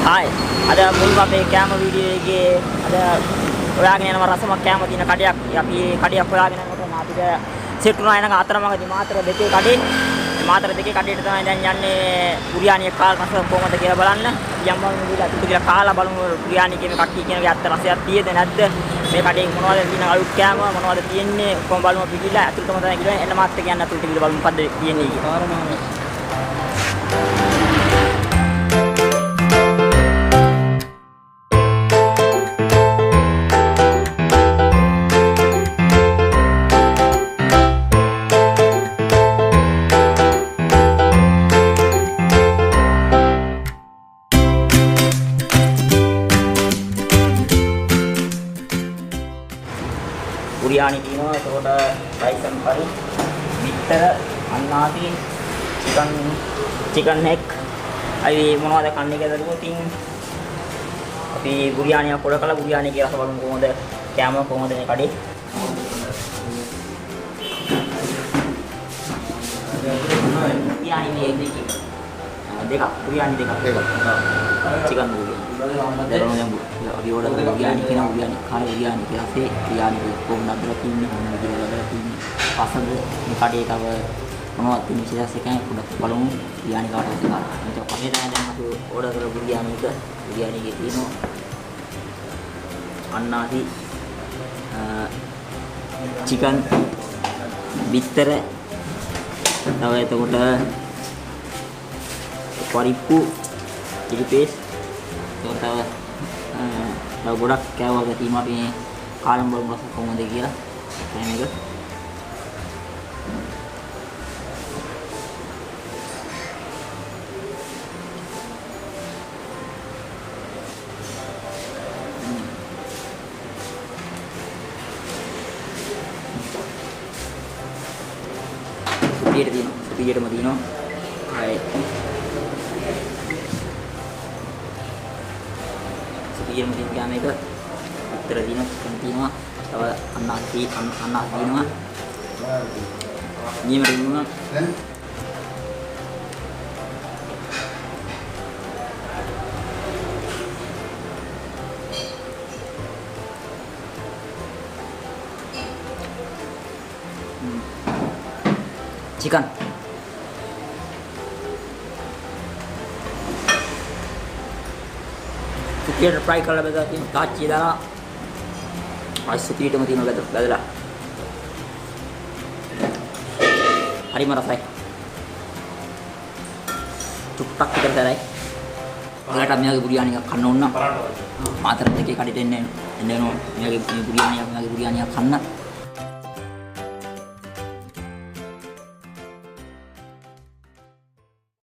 Hi. අද මුල්ම අපේ කෑම වීඩියෝ එකේ අද හොයාගෙන යනවා රසමක් කෑම තියෙන කඩයක්. අපි කඩයක් හොයාගෙන යනකොට අපිට සෙට් වුණා එනක අතරමඟදී මාතර දෙකේ කඩේ. මාතර දෙකේ කඩේට තමයි දැන් යන්නේ බුරියානි එක කාලා රස කොහොමද කියලා බලන්න. යම් බලමු කියලා ටික ටික කාලා බලමු බුරියානි කියන කට්ටිය කියන ඇත්ත රසයක් තියෙද නැද්ද? මේ කඩේ මොනවද තියෙන අලුත් කෑම මොනවද තියෙන්නේ කොහොම බලමු අපි ගිහලා අතුල්ටම තමයි ගිහලා එන්න මාත් එක්ක යන්න අතුල්ට ගිහලා බලමු මොකද්ද තියෙන්නේ කියලා. බුරියානි තියෙනවා ඒකට රයිසන් කරි මිත්තර අන්නාසි චිකන් නෙක් අයි මොනවද කන්නේ කියලා දුන්නොතින් අපි බුරියානියක් පොඩ කළා බුරියානි කියලා රස බලමු කොහොමද කෑම කොහොමද මේ කඩේ බුරියානි දෙකක් බුරියානි දෙකක් චිකන් බුරියානි දැන් අපි ඕඩර් කරලා බුරියානි කියන බුරියානි කාලේ බුරියානි කියලා අපේ බුරියානි කොහොමද අපිට තින්නේ මොන විදිහට ලබලා තින්නේ පසඳ මේ කඩේ තව මොනවද තියෙන විශේෂ එකක් පොඩ්ඩක් බලමු බුරියානි කාටද කියලා මේක අපේ දැන් අපි ඕඩර් කරලා බුරියානි එක බුරියානි එකේ තියෙනවා අන්නාසි චිකන් බිත්තර තව එතකොට පරිප්පු චිලි පේස්ට් තව ගොඩක් කෑවා වගේ තියෙනවා අපි කාලම් බලමු රස කොහොමද කියලා මේක සුපියටම තියෙනවා හයි සුපියටම තියෙන ගාම එක උත්තර දිනක් තියෙනවා තව අන්නාස් තියෙනවා නියම රින්නවා chicken supiයට fry කරලා බෙදලා තියෙන තාච්චිය දාලා අයි සුපියටම තියෙන බෙදලා හරිම රසයි චුට්ටක් විතර තරයි ඔයාලට මෙයාගේ බුරියානි එකක් කන්න ඕන නම් මාතර දෙකේ කඩේට එන්න ඕන මෙයාගේ බුරියානියක් කන්න